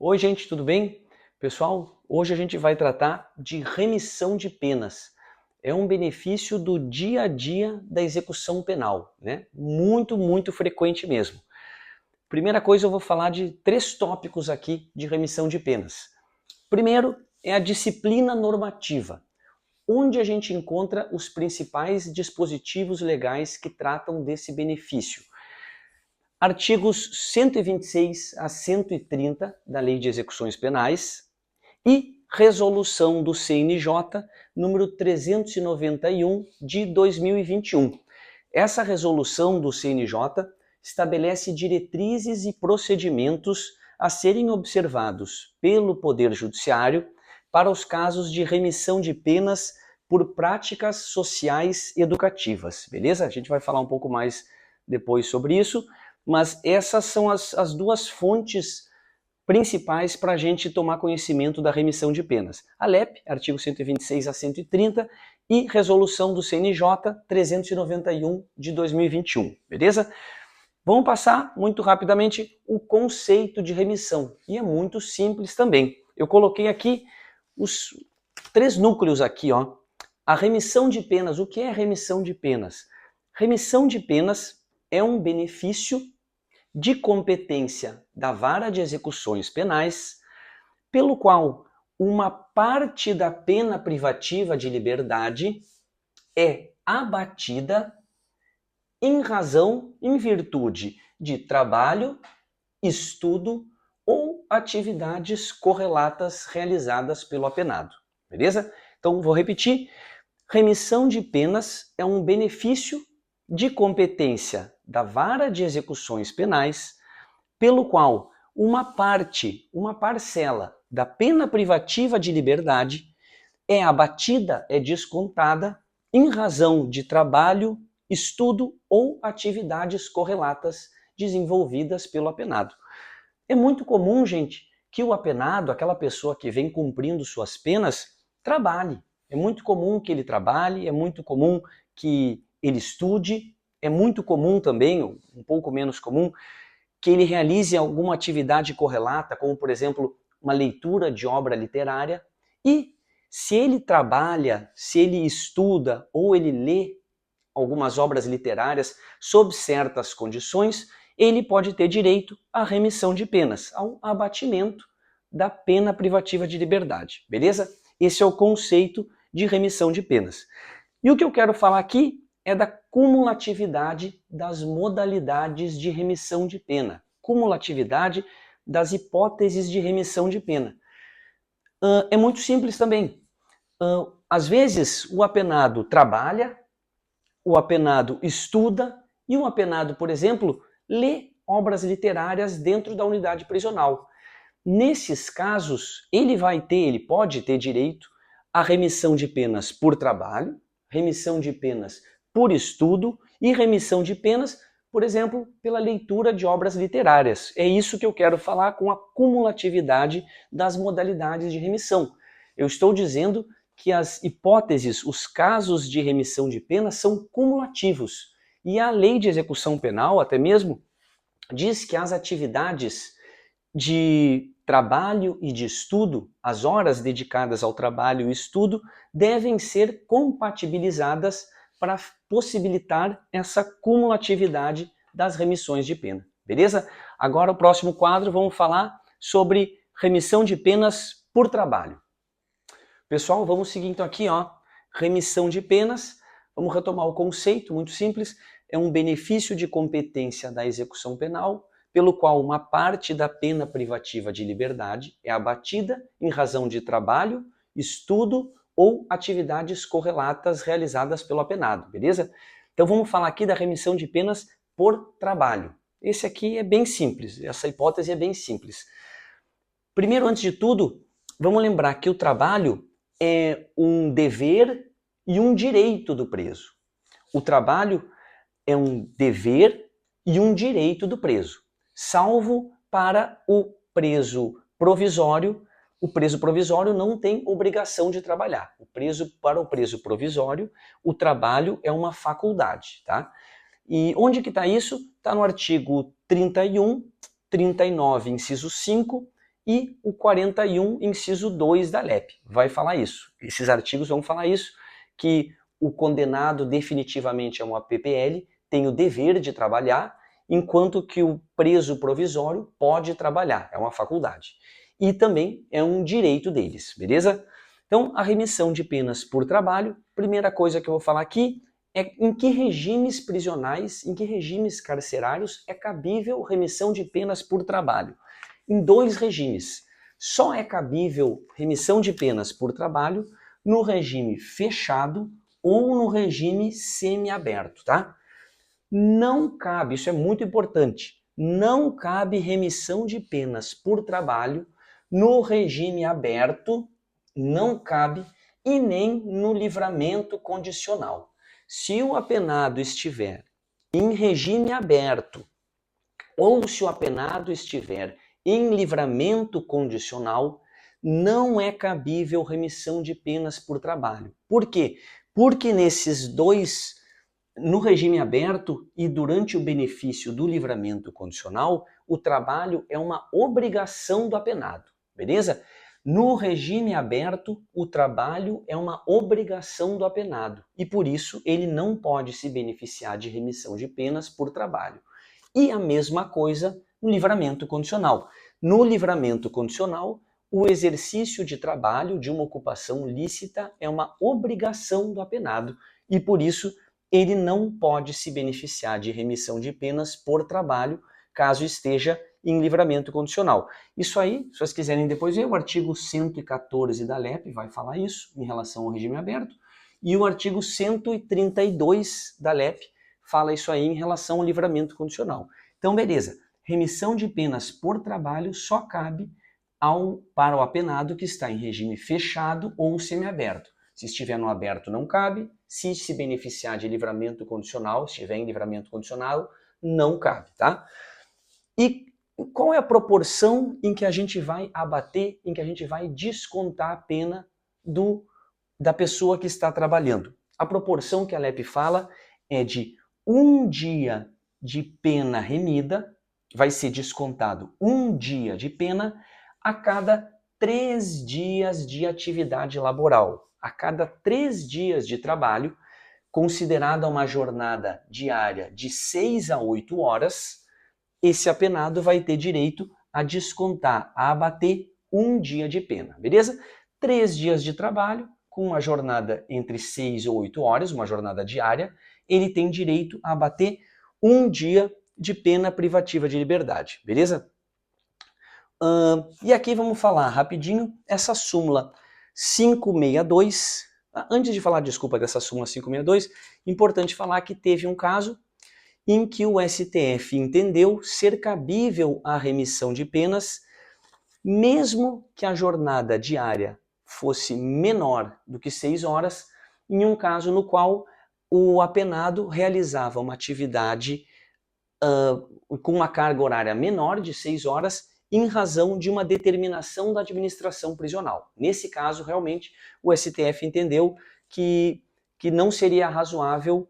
Oi, gente, tudo bem? Pessoal, hoje a gente vai tratar de remissão de penas. É um benefício do dia a dia da execução penal, né? Muito frequente mesmo. Primeira coisa, eu vou falar de 3 tópicos aqui de remissão de penas. Primeiro é a disciplina normativa, onde a gente encontra os principais dispositivos legais que tratam desse benefício. Artigos 126 a 130 da Lei de Execuções Penais e resolução do CNJ número 391 de 2021. Essa resolução do CNJ estabelece diretrizes e procedimentos a serem observados pelo Poder Judiciário para os casos de remissão de penas por práticas sociais educativas, beleza? A gente vai falar um pouco mais depois sobre isso, mas essas são as duas fontes principais para a gente tomar conhecimento da remissão de penas. A LEP, artigo 126 a 130, e resolução do CNJ 391 de 2021, beleza? Vamos passar muito rapidamente o conceito de remissão, e é muito simples também. Eu coloquei aqui os 3 núcleos aqui, ó. A remissão de penas, o que é remissão de penas? Remissão de penas é um benefício de competência da Vara de Execuções Penais, pelo qual uma parte da pena privativa de liberdade é abatida em virtude de trabalho, estudo ou atividades correlatas realizadas pelo apenado. Beleza? Então, vou repetir. Remissão de penas é um benefício de competência da Vara de Execuções Penais, pelo qual uma parcela da pena privativa de liberdade é abatida, é descontada em razão de trabalho, estudo ou atividades correlatas desenvolvidas pelo apenado. É muito comum, gente, que o apenado, aquela pessoa que vem cumprindo suas penas, trabalhe. É muito comum que ele trabalhe, é muito comum que ele estude, é muito comum também, um pouco menos comum, que ele realize alguma atividade correlata, como por exemplo, uma leitura de obra literária, e se ele trabalha, se ele estuda ou ele lê algumas obras literárias sob certas condições, ele pode ter direito à remissão de penas, ao abatimento da pena privativa de liberdade, beleza? Esse é o conceito de remissão de penas. E o que eu quero falar aqui é da cumulatividade das modalidades de remissão de pena, cumulatividade das hipóteses de remissão de pena. É muito simples também. Às vezes, o apenado trabalha, o apenado estuda e o apenado, por exemplo, lê obras literárias dentro da unidade prisional. Nesses casos, ele pode ter direito à remissão de penas por trabalho, remissão de penas por estudo e remissão de penas, por exemplo, pela leitura de obras literárias. É isso que eu quero falar com a cumulatividade das modalidades de remissão. Eu estou dizendo que as hipóteses, os casos de remissão de penas são cumulativos. E a Lei de Execução Penal, até mesmo, diz que as atividades de trabalho e de estudo, as horas dedicadas ao trabalho e estudo, devem ser compatibilizadas para possibilitar essa cumulatividade das remissões de pena. Beleza? Agora, o próximo quadro, vamos falar sobre remissão de penas por trabalho. Pessoal, vamos seguir então aqui, ó, remissão de penas. Vamos retomar o conceito, muito simples. É um benefício de competência da execução penal, pelo qual uma parte da pena privativa de liberdade é abatida em razão de trabalho, estudo ou atividades correlatas realizadas pelo apenado, beleza? Então vamos falar aqui da remissão de penas por trabalho. Esse aqui é bem simples, essa hipótese é bem simples. Primeiro, antes de tudo, vamos lembrar que o trabalho é um dever e um direito do preso. O trabalho é um dever e um direito do preso, salvo para o preso provisório. O preso provisório não tem obrigação de trabalhar. Para o preso provisório, o trabalho é uma faculdade, tá? E onde que está isso? Está no artigo 31, 39, inciso 5 e o 41, inciso 2 da LEP. Vai falar isso. Esses artigos vão falar isso, que o condenado definitivamente a uma PPL tem o dever de trabalhar, enquanto que o preso provisório pode trabalhar, é uma faculdade. E também é um direito deles, beleza? Então, a remissão de penas por trabalho, primeira coisa que eu vou falar aqui é em que regimes prisionais, em que regimes carcerários é cabível remissão de penas por trabalho. Em 2 regimes. Só é cabível remissão de penas por trabalho no regime fechado ou no regime semiaberto, tá? Não cabe, isso é muito importante, não cabe remissão de penas por trabalho no regime aberto, não cabe, e nem no livramento condicional. Se o apenado estiver em regime aberto ou se o apenado estiver em livramento condicional, não é cabível remissão de penas por trabalho. Por quê? Porque nesses 2, no regime aberto e durante o benefício do livramento condicional, o trabalho é uma obrigação do apenado, beleza? No regime aberto, o trabalho é uma obrigação do apenado e por isso ele não pode se beneficiar de remissão de penas por trabalho. E a mesma coisa no livramento condicional. No livramento condicional, o exercício de trabalho de uma ocupação lícita é uma obrigação do apenado e por isso ele não pode se beneficiar de remissão de penas por trabalho caso esteja em livramento condicional. Isso aí, se vocês quiserem depois ver, o artigo 114 da LEP vai falar isso em relação ao regime aberto e o artigo 132 da LEP fala isso aí em relação ao livramento condicional. Então, beleza, remissão de penas por trabalho só cabe para o apenado que está em regime fechado ou semiaberto. Se estiver no aberto, não cabe. Se se beneficiar de livramento condicional, se estiver em livramento condicional, não cabe, tá? E qual é a proporção em que a gente vai abater, em que a gente vai descontar a pena da pessoa que está trabalhando? A proporção que a LEP fala é de 1 dia de pena remida, vai ser descontado 1 dia de pena a cada 3 dias de atividade laboral. A cada 3 dias de trabalho, considerada uma jornada diária de 6 a 8 horas, esse apenado vai ter direito a descontar, a abater 1 dia de pena, beleza? 3 dias de trabalho, com uma jornada entre 6 ou 8 horas, uma jornada diária, ele tem direito a abater 1 dia de pena privativa de liberdade, beleza? E aqui vamos falar rapidinho essa súmula 562. Antes de falar, desculpa, dessa súmula 562, importante falar que teve um caso em que o STF entendeu ser cabível a remissão de penas, mesmo que a jornada diária fosse menor do que 6 horas, em um caso no qual o apenado realizava uma atividade com uma carga horária menor de 6 horas, em razão de uma determinação da administração prisional. Nesse caso, realmente, o STF entendeu que não seria razoável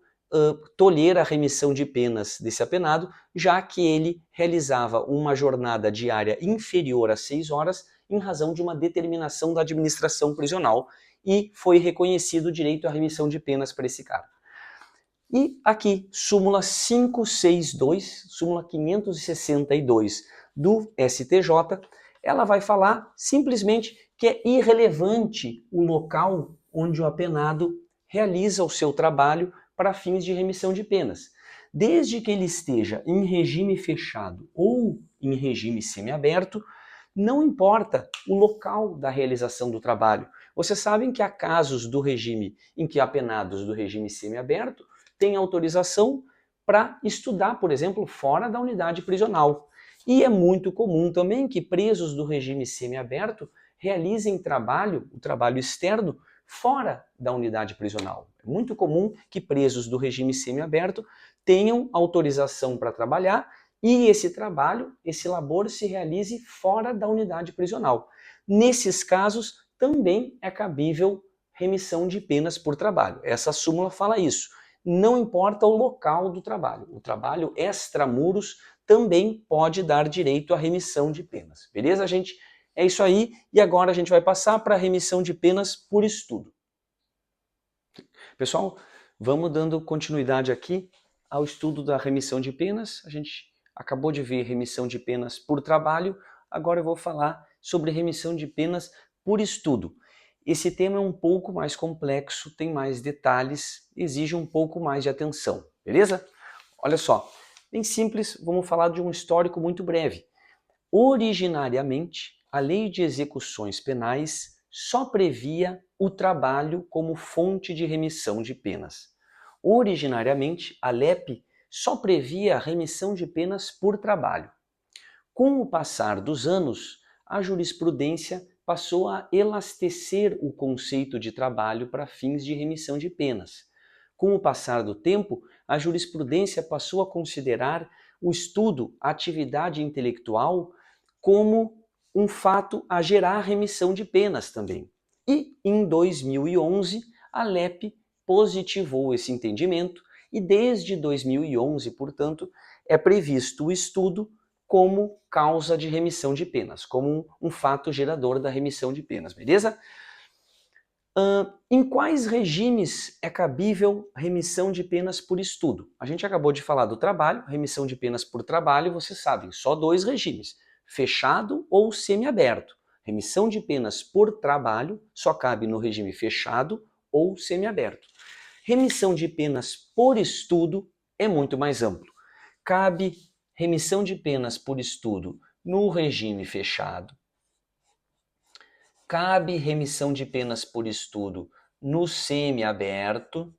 tolher a remissão de penas desse apenado, já que ele realizava uma jornada diária inferior a 6 horas em razão de uma determinação da administração prisional e foi reconhecido o direito à remissão de penas para esse cara. E aqui, súmula 562, súmula 562 do STJ, ela vai falar simplesmente que é irrelevante o local onde o apenado realiza o seu trabalho para fins de remissão de penas. Desde que ele esteja em regime fechado ou em regime semiaberto, não importa o local da realização do trabalho. Vocês sabem que há casos do regime em que apenados do regime semiaberto têm autorização para estudar, por exemplo, fora da unidade prisional. E é muito comum também que presos do regime semiaberto realizem o trabalho externo, fora da unidade prisional. É muito comum que presos do regime semiaberto tenham autorização para trabalhar e esse trabalho, esse labor, se realize fora da unidade prisional. Nesses casos, também é cabível remissão de penas por trabalho. Essa súmula fala isso. Não importa o local do trabalho. O trabalho extramuros também pode dar direito à remissão de penas. Beleza, gente? É isso aí, e agora a gente vai passar para a remissão de penas por estudo. Pessoal, vamos dando continuidade aqui ao estudo da remissão de penas. A gente acabou de ver remissão de penas por trabalho, agora eu vou falar sobre remissão de penas por estudo. Esse tema é um pouco mais complexo, tem mais detalhes, exige um pouco mais de atenção, beleza? Olha só, bem simples, vamos falar de um histórico muito breve. Originariamente, a Lei de Execuções Penais só previa o trabalho como fonte de remissão de penas. Originariamente, a LEP só previa a remissão de penas por trabalho. Com o passar dos anos, a jurisprudência passou a elastecer o conceito de trabalho para fins de remissão de penas. Com o passar do tempo, a jurisprudência passou a considerar o estudo, a atividade intelectual, como um fato a gerar remissão de penas também. E, em 2011, a LEP positivou esse entendimento e desde 2011, portanto, é previsto o estudo como causa de remissão de penas, como um fato gerador da remissão de penas, beleza? Em quais regimes é cabível remissão de penas por estudo? A gente acabou de falar do trabalho, remissão de penas por trabalho, vocês sabem, só 2 regimes, fechado ou semiaberto. Remissão de penas por trabalho só cabe no regime fechado ou semiaberto. Remissão de penas por estudo é muito mais amplo. Cabe remissão de penas por estudo no regime fechado. Cabe remissão de penas por estudo no semiaberto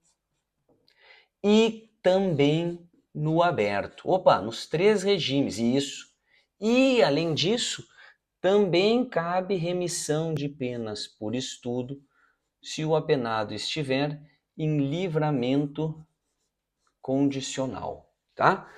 e também no aberto. Opa, nos 3 regimes, isso. E, além disso, também cabe remissão de penas por estudo se o apenado estiver em livramento condicional, tá?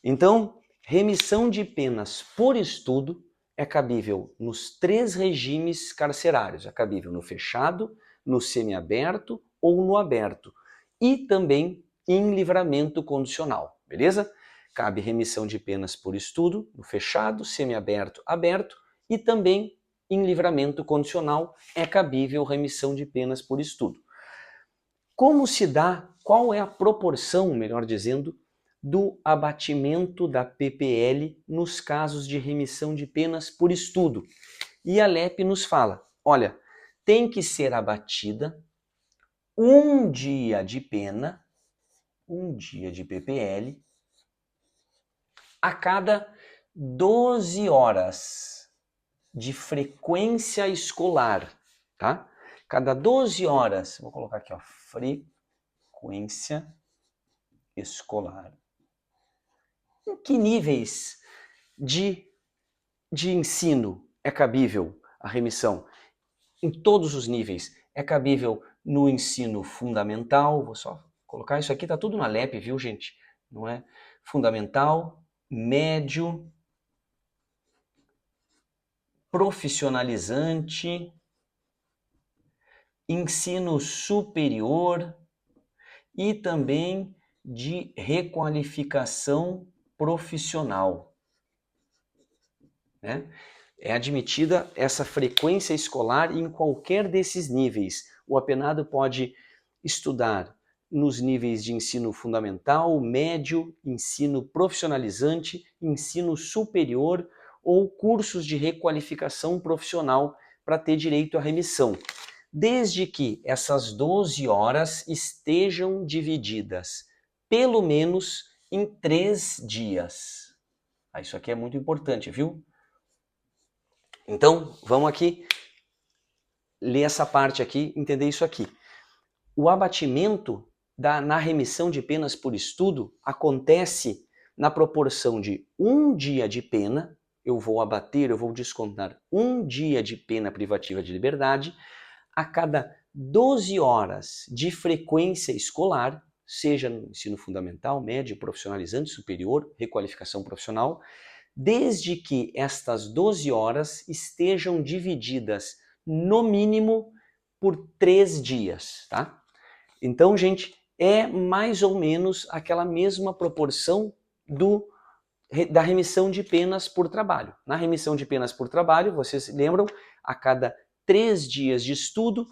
Então, remissão de penas por estudo é cabível nos 3 regimes carcerários. É cabível no fechado, no semiaberto ou no aberto. E também em livramento condicional, beleza? Cabe remissão de penas por estudo no fechado, semiaberto, aberto e também em livramento condicional é cabível remissão de penas por estudo. Como se dá, qual é a proporção, melhor dizendo, do abatimento da PPL nos casos de remissão de penas por estudo? E a LEP nos fala, olha, tem que ser abatida 1 dia de pena, 1 dia de PPL, a cada 12 horas de frequência escolar, tá? Cada 12 horas, vou colocar aqui, ó, frequência escolar. Em que níveis de ensino é cabível a remissão? Em todos os níveis. É cabível no ensino fundamental, vou só colocar isso aqui, tá tudo na LEP, viu, gente? Não é? Fundamental, médio, profissionalizante, ensino superior e também de requalificação profissional, né? É admitida essa frequência escolar em qualquer desses níveis. O apenado pode estudar nos níveis de ensino fundamental, médio, ensino profissionalizante, ensino superior ou cursos de requalificação profissional para ter direito à remissão, desde que essas 12 horas estejam divididas pelo menos em 3 dias. Isso aqui é muito importante, viu? Então, vamos aqui ler essa parte aqui, entender isso aqui. O abatimento na remissão de penas por estudo acontece na proporção de 1 dia de pena, eu vou descontar 1 dia de pena privativa de liberdade a cada 12 horas de frequência escolar, seja no ensino fundamental, médio, profissionalizante, superior, requalificação profissional, desde que estas 12 horas estejam divididas no mínimo por 3 dias, tá? Então, gente, é mais ou menos aquela mesma proporção da remissão de penas por trabalho. Na remissão de penas por trabalho, vocês lembram, a cada 3 dias de estudo,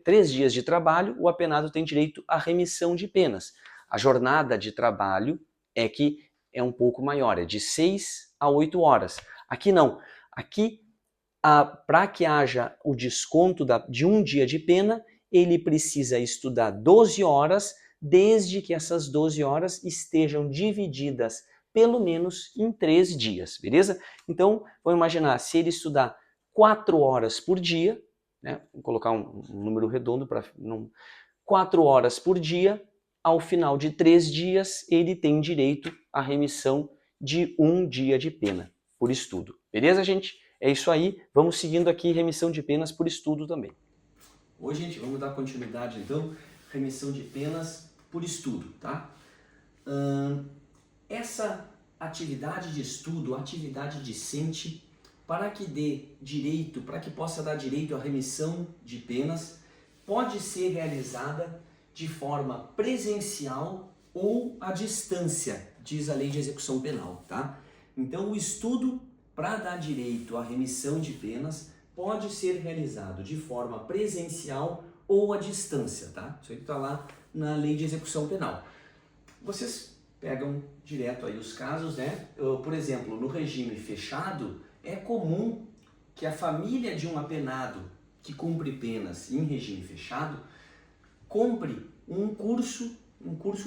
3 dias de trabalho, o apenado tem direito à remissão de penas. A jornada de trabalho é um pouco maior, é de 6 a 8 horas. Aqui não. Aqui, para que haja o desconto de um dia de pena, ele precisa estudar 12 horas, desde que essas 12 horas estejam divididas pelo menos em 3 dias, beleza? Então, vamos imaginar, se ele estudar 4 horas por dia, né? Vou colocar um número redondo para 4 horas por dia, ao final de 3 dias, ele tem direito à remissão de um dia de pena por estudo. Beleza, gente? É isso aí. Vamos seguindo aqui remissão de penas por estudo também. Hoje, gente, vamos dar continuidade, então, remissão de penas por estudo, tá? Essa atividade de estudo, atividade discente, para que dê direito, para que possa dar direito à remissão de penas, pode ser realizada de forma presencial ou à distância, diz a Lei de Execução Penal, tá? Então, o estudo para dar direito à remissão de penas pode ser realizado de forma presencial ou à distância, tá? Isso aí está lá na Lei de Execução Penal. Vocês pegam direto aí os casos, né? Por exemplo, no regime fechado, é comum que a família de um apenado que cumpre penas em regime fechado compre um curso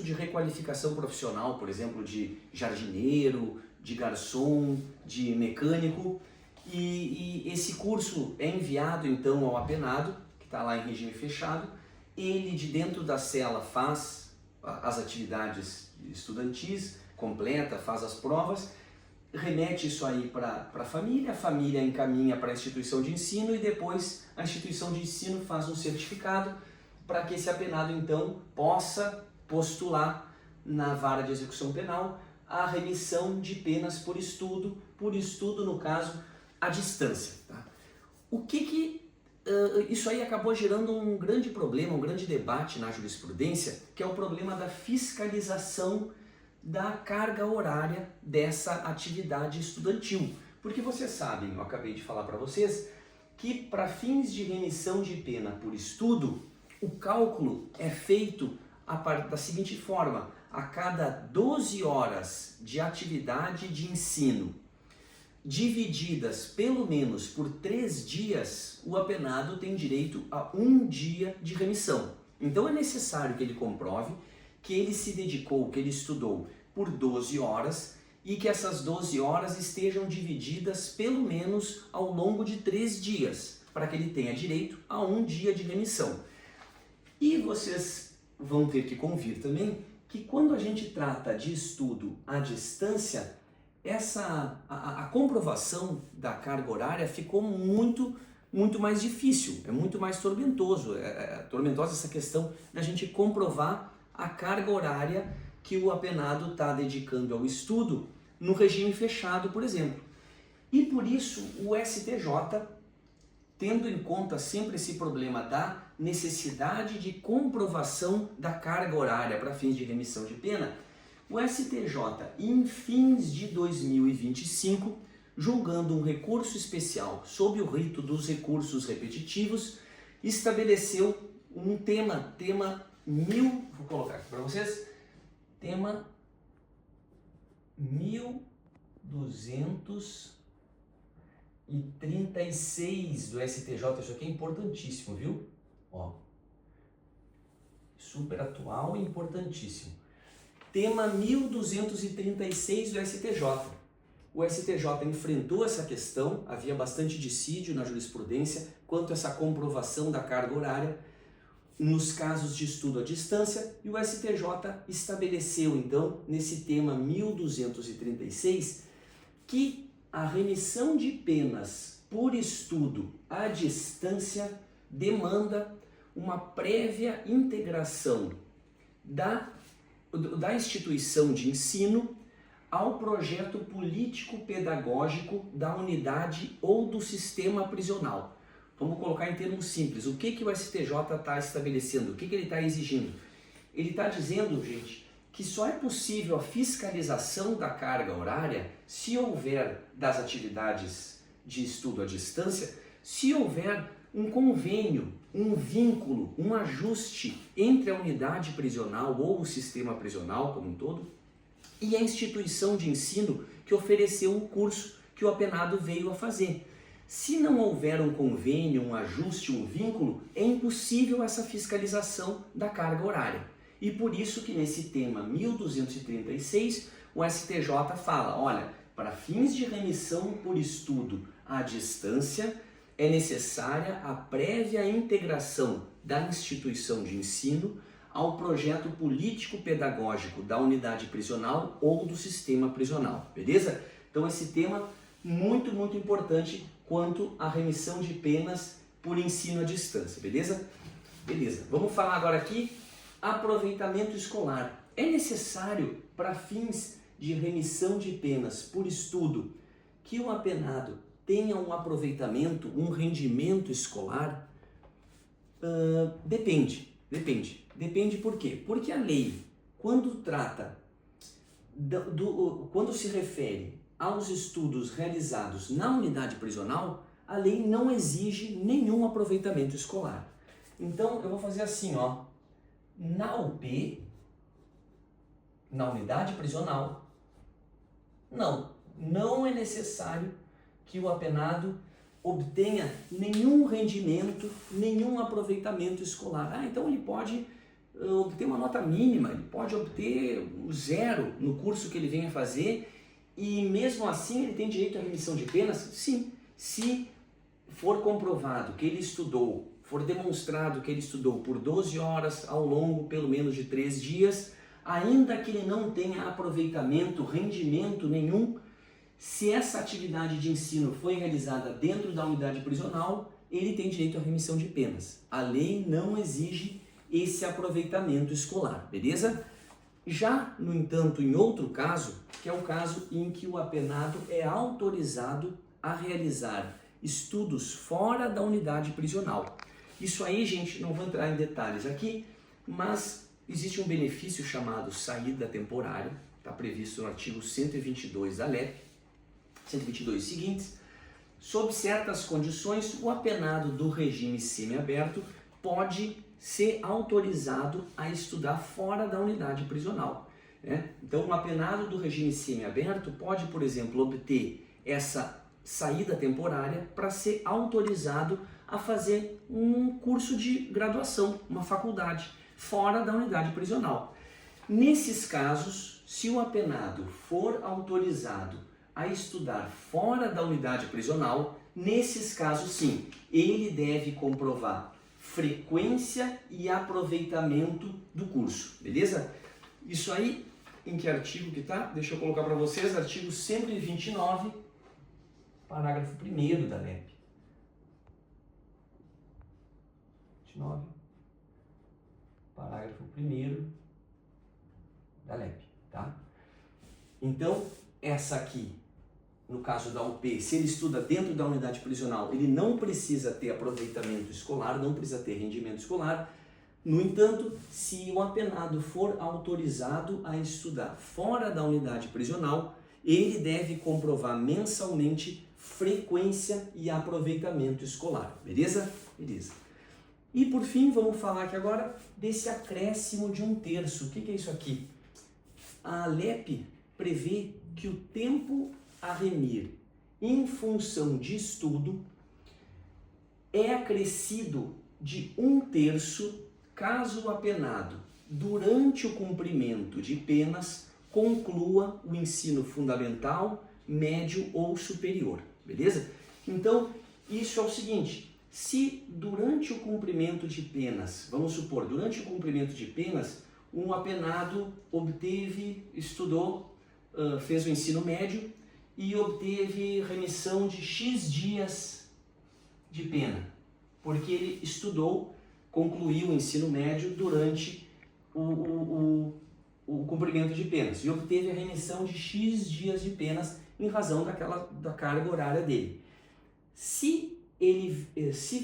de requalificação profissional, por exemplo, de jardineiro, de garçom, de mecânico, e esse curso é enviado então ao apenado, que está lá em regime fechado. Ele de dentro da cela faz as atividades estudantis, completa, faz as provas, remete isso aí para a família encaminha para a instituição de ensino e depois a instituição de ensino faz um certificado para que esse apenado então possa postular na vara de execução penal a remissão de penas por estudo no caso, à distância. Tá? Isso aí acabou gerando um grande problema, um grande debate na jurisprudência, que é o problema da fiscalização da carga horária dessa atividade estudantil. Porque vocês sabem, eu acabei de falar para vocês, que para fins de remissão de pena por estudo, o cálculo é feito da seguinte forma: a cada 12 horas de atividade de ensino, divididas pelo menos por 3 dias, o apenado tem direito a um dia de remissão. Então é necessário que ele comprove que ele se dedicou, que ele estudou por 12 horas e que essas 12 horas estejam divididas pelo menos ao longo de 3 dias, para que ele tenha direito a um dia de remissão. E vocês vão ter que convir também que quando a gente trata de estudo à distância, a comprovação da carga horária ficou muito mais difícil, é muito mais tormentoso. Tormentosa essa questão da gente comprovar a carga horária que o apenado está dedicando ao estudo no regime fechado, por exemplo. E por isso o STJ, tendo em conta sempre esse problema da necessidade de comprovação da carga horária para fins de remissão de pena, o STJ, em fins de 2025, julgando um recurso especial sob o rito dos recursos repetitivos, estabeleceu um tema vou colocar aqui para vocês, tema 1236 do STJ, isso aqui é importantíssimo, viu? Ó, super atual e importantíssimo. Tema 1236 do STJ. O STJ enfrentou essa questão, havia bastante dissídio na jurisprudência quanto a essa comprovação da carga horária nos casos de estudo à distância, e o STJ estabeleceu então, nesse tema 1236, que a remissão de penas por estudo à distância demanda uma prévia integração da instituição de ensino ao projeto político-pedagógico da unidade ou do sistema prisional. Vamos colocar em termos simples, o que o STJ está estabelecendo, o que ele está exigindo? Ele está dizendo, gente, que só é possível a fiscalização da carga horária se houver, das atividades de estudo à distância, se houver um convênio, um vínculo, um ajuste entre a unidade prisional ou o sistema prisional como um todo e a instituição de ensino que ofereceu o curso que o apenado veio a fazer. Se não houver um convênio, um ajuste, um vínculo, é impossível essa fiscalização da carga horária. E por isso que nesse tema 1236, o STJ fala, olha, para fins de remissão por estudo à distância, é necessária a prévia integração da instituição de ensino ao projeto político-pedagógico da unidade prisional ou do sistema prisional, beleza? Então esse tema muito, muito importante quanto à remissão de penas por ensino à distância, beleza? Beleza, vamos falar agora aqui aproveitamento escolar. É necessário para fins de remissão de penas por estudo que o apenado tenha um aproveitamento, um rendimento escolar? Depende por quê? Porque a lei, quando trata, quando se refere aos estudos realizados na unidade prisional, a lei não exige nenhum aproveitamento escolar. Então eu vou fazer assim, ó, na UP, na unidade prisional, não é necessário que o apenado obtenha nenhum rendimento, nenhum aproveitamento escolar. Então ele pode obter uma nota mínima, ele pode obter 0 no curso que ele venha fazer e mesmo assim ele tem direito à remissão de penas? Sim, se for comprovado que ele estudou, for demonstrado que ele estudou por 12 horas ao longo pelo menos de 3 dias, ainda que ele não tenha aproveitamento, rendimento nenhum, se essa atividade de ensino foi realizada dentro da unidade prisional, ele tem direito à remissão de penas. A lei não exige esse aproveitamento escolar, beleza? Já, no entanto, em outro caso, que é o caso em que o apenado é autorizado a realizar estudos fora da unidade prisional. Isso aí, gente, não vou entrar em detalhes aqui, mas existe um benefício chamado saída temporária, está previsto no artigo 122 da LEP, 122 seguintes. Sob certas condições, o apenado do regime semiaberto pode ser autorizado a estudar fora da unidade prisional, né? Então, um apenado do regime semiaberto pode, por exemplo, obter essa saída temporária para ser autorizado a fazer um curso de graduação, uma faculdade, fora da unidade prisional. Nesses casos, se o apenado for autorizado a estudar fora da unidade prisional, nesses casos sim, ele deve comprovar frequência e aproveitamento do curso, beleza? Isso aí, em que artigo que tá? Deixa eu colocar para vocês, artigo 129, parágrafo 1º da LEP. 29, parágrafo 1º da LEP, tá? Então, essa aqui, no caso da UP, se ele estuda dentro da unidade prisional, ele não precisa ter aproveitamento escolar, não precisa ter rendimento escolar. No entanto, se o apenado for autorizado a estudar fora da unidade prisional, ele deve comprovar mensalmente frequência e aproveitamento escolar. Beleza? Beleza. E por fim, vamos falar aqui agora desse acréscimo de 1/3. O que é isso aqui? A LEP prevê que o tempo a remir em função de estudo é acrescido de 1/3 caso o apenado, durante o cumprimento de penas, conclua o ensino fundamental, médio ou superior, beleza? Então, isso é o seguinte, se durante o cumprimento de penas, vamos supor, durante o cumprimento de penas, um apenado estudou, fez o ensino médio e obteve remissão de X dias de pena, porque ele estudou, concluiu o ensino médio durante o cumprimento de penas e obteve a remissão de X dias de penas em razão da carga horária dele. Se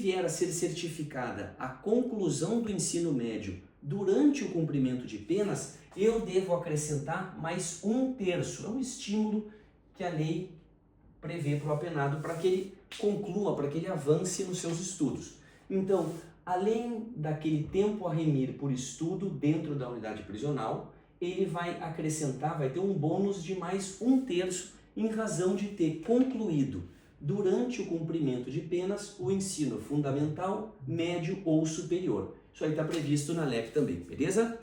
vier a ser certificada a conclusão do ensino médio durante o cumprimento de penas, eu devo acrescentar mais 1/3. É um estímulo que a lei prevê para o apenado para que ele conclua, para que ele avance nos seus estudos. Então, além daquele tempo a remir por estudo dentro da unidade prisional, ele vai acrescentar, vai ter um bônus de mais 1/3 em razão de ter concluído durante o cumprimento de penas o ensino fundamental, médio ou superior. Isso aí está previsto na LEP também, beleza?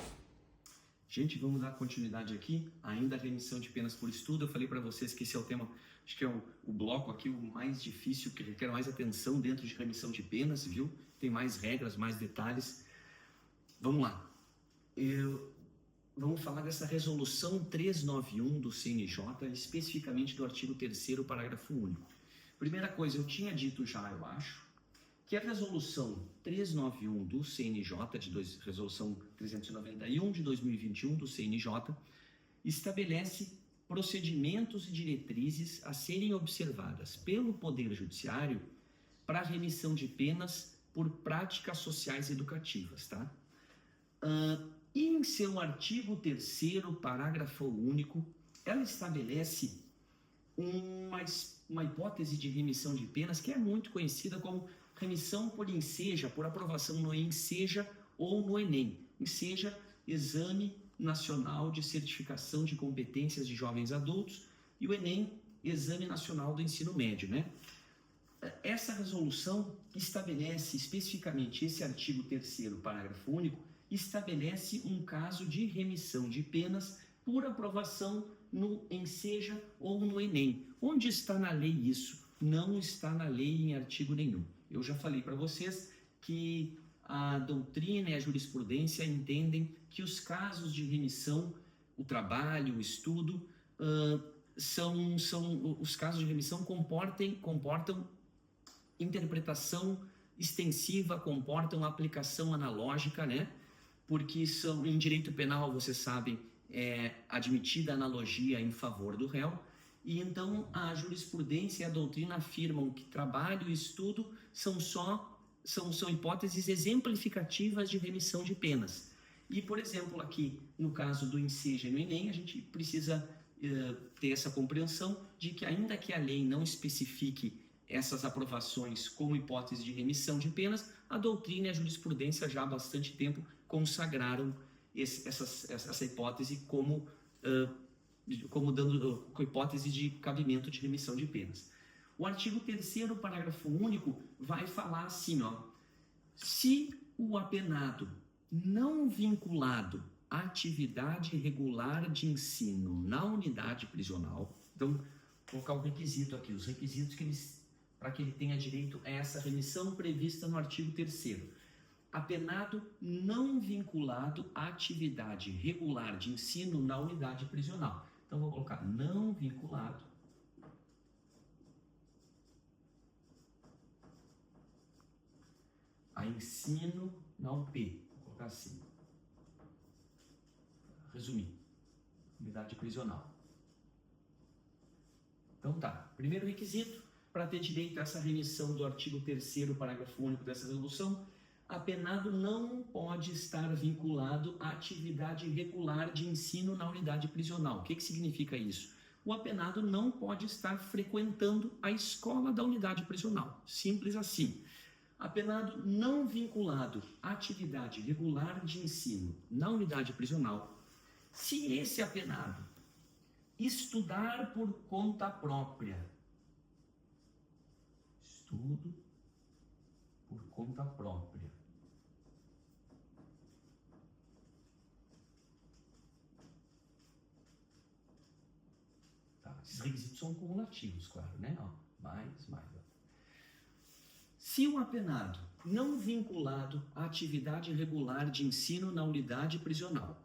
Gente, vamos dar continuidade aqui, ainda a remissão de penas por estudo. Eu falei para vocês que esse é o tema, acho que é o bloco aqui o mais difícil, que requer mais atenção dentro de remissão de penas, viu? Tem mais regras, mais detalhes. Vamos lá. Vamos falar dessa resolução 391 do CNJ, especificamente do artigo 3º, parágrafo único. Primeira coisa, eu tinha dito já, eu acho, que a resolução 391 do CNJ, resolução 391 de 2021 do CNJ, estabelece procedimentos e diretrizes a serem observadas pelo Poder Judiciário para a remissão de penas por práticas sociais educativas, tá? E em seu artigo 3º, parágrafo único, ela estabelece uma hipótese de remissão de penas que é muito conhecida como remissão por enseja, por aprovação no enseja ou no Enem. Enseja, Exame Nacional de Certificação de Competências de Jovens Adultos, e o Enem, Exame Nacional do Ensino Médio, né? Essa resolução estabelece especificamente, esse artigo 3º, parágrafo único, estabelece um caso de remissão de penas por aprovação no enseja ou no Enem. Onde está na lei isso? Não está na lei em artigo nenhum. Eu já falei para vocês que a doutrina e a jurisprudência entendem que os casos de remissão, o trabalho, o estudo, os casos de remissão comportam interpretação extensiva, comportam aplicação analógica, né? Porque em direito penal, vocês sabem, é admitida a analogia em favor do réu, e então a jurisprudência e a doutrina afirmam que trabalho e estudo são hipóteses exemplificativas de remissão de penas. E, por exemplo, aqui no caso do enseja e no Enem, a gente precisa ter essa compreensão de que, ainda que a lei não especifique essas aprovações como hipótese de remissão de penas, a doutrina e a jurisprudência já há bastante tempo consagraram essa hipótese como dando hipótese de cabimento de remissão de penas. O artigo 3º, parágrafo único, vai falar assim, ó: se o apenado não vinculado à atividade regular de ensino na unidade prisional, então, vou colocar o requisito aqui, os requisitos para que ele tenha direito a essa remissão prevista no artigo 3º. Apenado não vinculado à atividade regular de ensino na unidade prisional. Então, vou colocar não vinculado a ensino na UP. Vou colocar assim. Resumir. Unidade prisional. Então tá. Primeiro requisito para ter direito a essa remissão do artigo 3º, parágrafo único dessa resolução: apenado não pode estar vinculado à atividade regular de ensino na unidade prisional. O que significa isso? O apenado não pode estar frequentando a escola da unidade prisional. Simples assim. Apenado não vinculado à atividade regular de ensino na unidade prisional, se esse apenado estudar por conta própria, estudo por conta própria, tá? Esses requisitos são cumulativos, claro, né? Ó, mais. Ó. Se o apenado não vinculado à atividade regular de ensino na unidade prisional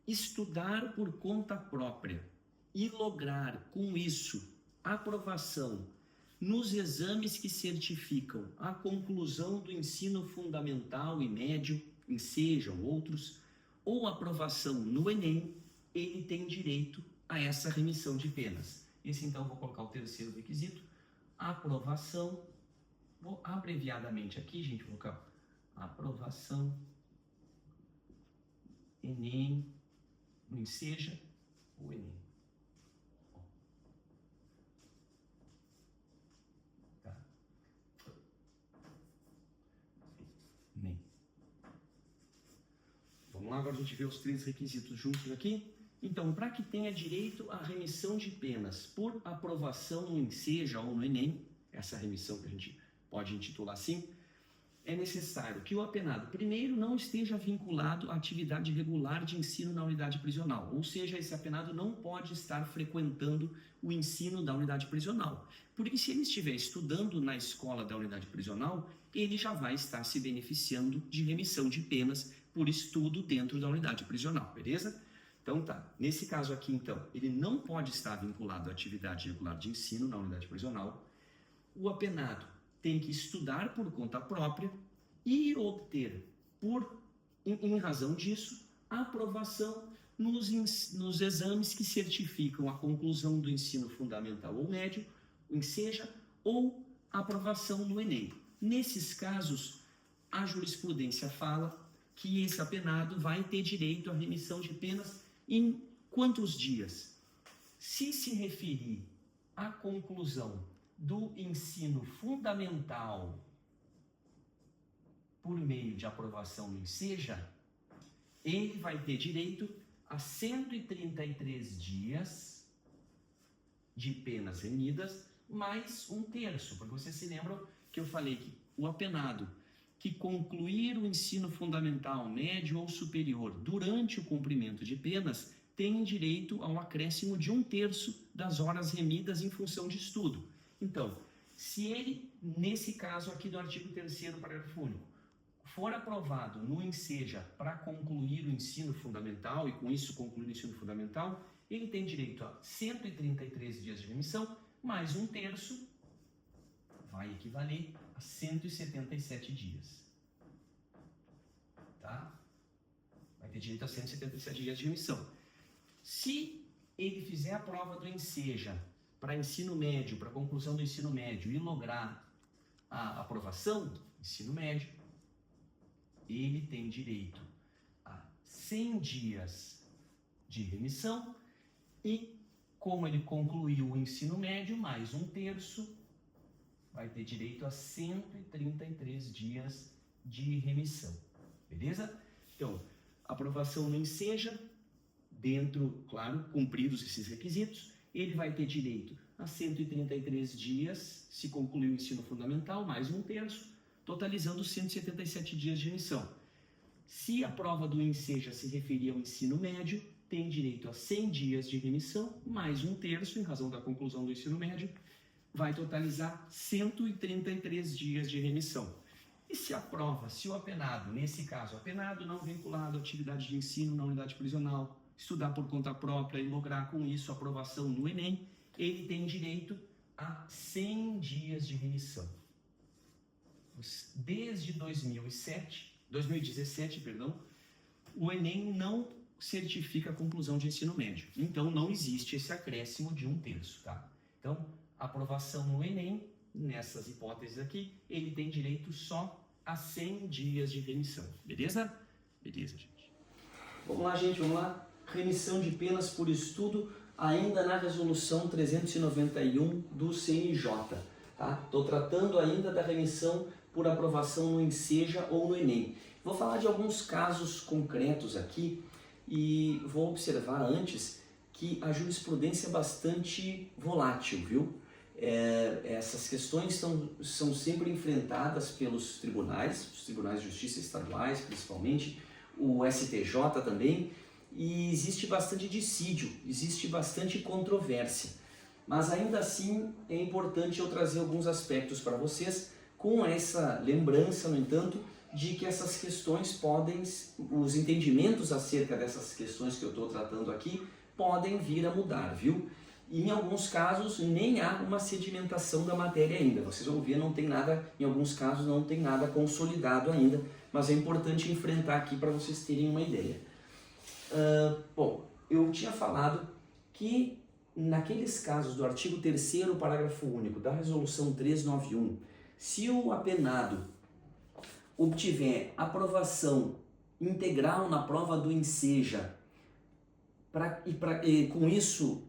estudar por conta própria e lograr com isso aprovação nos exames que certificam a conclusão do ensino fundamental e médio, ensejam outros, ou aprovação no Enem, ele tem direito a essa remissão de penas. Esse, então, vou colocar o 3º requisito: aprovação. Vou abreviadamente aqui, gente, vou colocar aprovação Enem, no Enseja ou Enem. Tá. Enem. Vamos lá, agora a gente vê os 3 requisitos juntos aqui. Então, para que tenha direito à remissão de penas por aprovação no Enseja ou no Enem, essa remissão que a gente pode intitular assim, é necessário que o apenado, primeiro, não esteja vinculado à atividade regular de ensino na unidade prisional, ou seja, esse apenado não pode estar frequentando o ensino da unidade prisional. Porque se ele estiver estudando na escola da unidade prisional, ele já vai estar se beneficiando de remissão de penas por estudo dentro da unidade prisional, beleza? Então tá, nesse caso aqui então, ele não pode estar vinculado à atividade regular de ensino na unidade prisional. O apenado tem que estudar por conta própria e obter, em razão disso, a aprovação nos exames que certificam a conclusão do ensino fundamental ou médio, o Enseja, ou a aprovação no Enem. Nesses casos, a jurisprudência fala que esse apenado vai ter direito à remissão de penas em quantos dias? Se se referir à conclusão do ensino fundamental por meio de aprovação no Enseja, ele vai ter direito a 133 dias de penas remidas, mais 1/3, porque vocês se lembram que eu falei que o apenado que concluir o ensino fundamental, médio ou superior durante o cumprimento de penas tem direito ao acréscimo de 1/3 das horas remidas em função de estudo. Então, se ele, nesse caso aqui do artigo 3º, parágrafo único, for aprovado no Enseja para concluir o ensino fundamental e com isso concluir o ensino fundamental, ele tem direito a 133 dias de remissão, mais 1/3 vai equivaler a 177 dias. Tá? Vai ter direito a 177 dias de remissão. Se ele fizer a prova do Enseja para ensino médio, para conclusão do ensino médio e lograr a aprovação, ensino médio, ele tem direito a 100 dias de remissão e, como ele concluiu o ensino médio, mais 1/3, vai ter direito a 133 dias de remissão. Beleza? Então, aprovação no Enseja, dentro, claro, cumpridos esses requisitos, ele vai ter direito a 133 dias, se concluir o ensino fundamental, mais 1/3, totalizando 177 dias de remissão. Se a prova do Enseja se referir ao ensino médio, tem direito a 100 dias de remissão, mais 1/3, em razão da conclusão do ensino médio, vai totalizar 133 dias de remissão. E se a prova, se o apenado, nesse caso, apenado não vinculado à atividade de ensino na unidade prisional, estudar por conta própria e lograr com isso a aprovação no Enem, ele tem direito a 100 dias de remissão. Desde 2017, o Enem não certifica a conclusão de ensino médio. Então, não existe esse acréscimo de 1/3, tá? Então, aprovação no Enem, nessas hipóteses aqui, ele tem direito só a 100 dias de remissão. Beleza? Beleza, gente. Vamos lá, gente, vamos lá. Remissão de penas por estudo, ainda na resolução 391 do CNJ. Tá? Estou tratando ainda da remissão por aprovação no Enseja ou no Enem. Vou falar de alguns casos concretos aqui e vou observar antes que a jurisprudência é bastante volátil, viu? Essas questões são sempre enfrentadas pelos tribunais, os tribunais de justiça estaduais principalmente, o STJ também, e existe bastante dissídio, existe bastante controvérsia. Mas ainda assim é importante eu trazer alguns aspectos para vocês, com essa lembrança, no entanto, de que essas questões os entendimentos acerca dessas questões que eu estou tratando aqui, podem vir a mudar, viu? E em alguns casos nem há uma sedimentação da matéria ainda. Vocês vão ver, não tem nada, em alguns casos não tem nada consolidado ainda, mas é importante enfrentar aqui para vocês terem uma ideia. Bom, eu tinha falado que naqueles casos do artigo 3º, parágrafo único da resolução 391, se o apenado obtiver aprovação integral na prova do Enseja, e com isso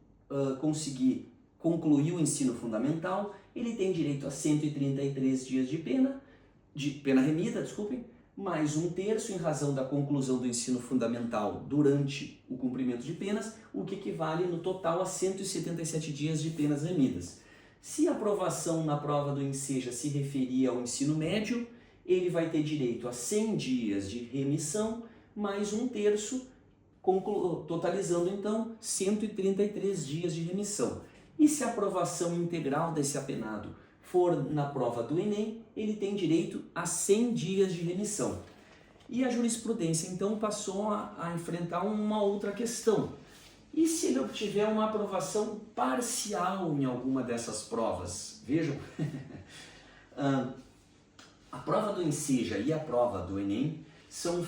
conseguir concluir o ensino fundamental, ele tem direito a 133 dias de pena remida, desculpem, mais 1/3 em razão da conclusão do ensino fundamental durante o cumprimento de penas, o que equivale no total a 177 dias de penas remidas. Se a aprovação na prova do Enseja se referir ao ensino médio, ele vai ter direito a 100 dias de remissão, mais 1/3, totalizando então 133 dias de remissão. E se a aprovação integral desse apenado for na prova do Enem, ele tem direito a 100 dias de remissão. E a jurisprudência então passou a enfrentar uma outra questão. E se ele obtiver uma aprovação parcial em alguma dessas provas? Vejam, a prova do Enseja e a prova do Enem são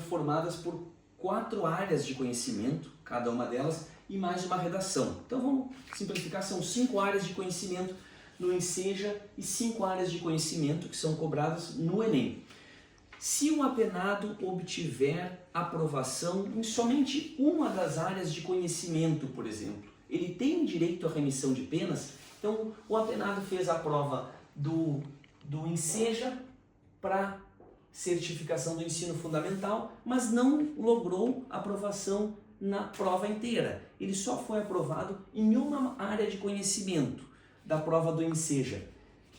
formadas por 4 áreas de conhecimento, cada uma delas, e mais uma redação. Então vamos simplificar, são 5 áreas de conhecimento no Enseja e 5 áreas de conhecimento que são cobradas no Enem. Se o apenado obtiver aprovação em somente uma das áreas de conhecimento, por exemplo, ele tem direito à remissão de penas. Então o apenado fez a prova do Enseja para certificação do ensino fundamental, mas não logrou aprovação na prova inteira. Ele só foi aprovado em uma área de conhecimento da prova do Enseja,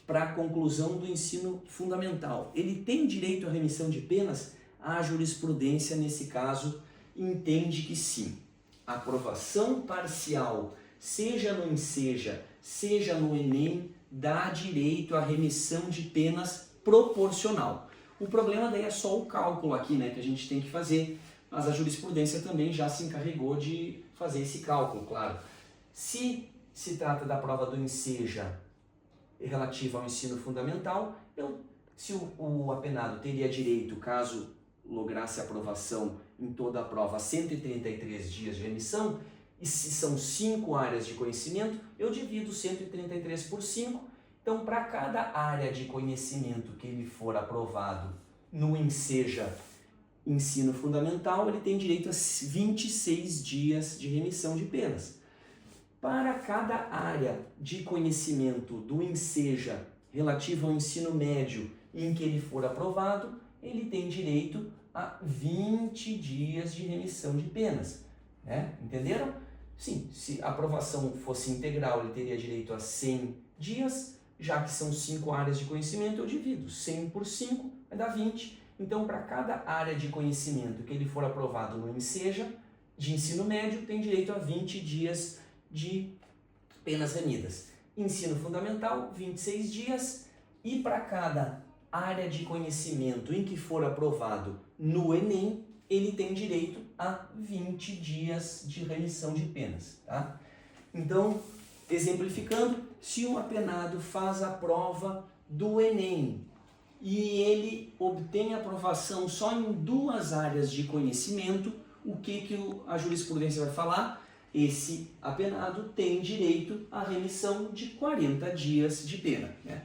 para a conclusão do ensino fundamental. Ele tem direito à remissão de penas? A jurisprudência, nesse caso, entende que sim. A aprovação parcial, seja no Enseja, seja no Enem, dá direito à remissão de penas proporcional. O problema daí é só o cálculo aqui, né, que a gente tem que fazer, mas a jurisprudência também já se encarregou de fazer esse cálculo, claro. Se se trata da prova do Enseja relativa ao ensino fundamental, se o apenado teria direito, caso lograsse aprovação em toda a prova, a 133 dias de remissão, e se são 5 áreas de conhecimento, eu divido 133 por 5, então para cada área de conhecimento que ele for aprovado no Enseja ensino fundamental, ele tem direito a 26 dias de remissão de penas. Para cada área de conhecimento do Enseja relativo ao ensino médio em que ele for aprovado, ele tem direito a 20 dias de remissão de penas. Né? Entenderam? Sim, se a aprovação fosse integral, ele teria direito a 100 dias, já que são 5 áreas de conhecimento, eu divido 100 por 5, vai dar 20. Então, para cada área de conhecimento que ele for aprovado no Enseja, de ensino médio, tem direito a 20 dias de penas remidas. Ensino fundamental, 26 dias, e para cada área de conhecimento em que for aprovado no Enem, ele tem direito a 20 dias de remissão de penas. Tá? Então, exemplificando, se um apenado faz a prova do Enem e ele obtém aprovação só em 2 áreas de conhecimento, o que a jurisprudência vai falar? Esse apenado tem direito à remissão de 40 dias de pena. Né?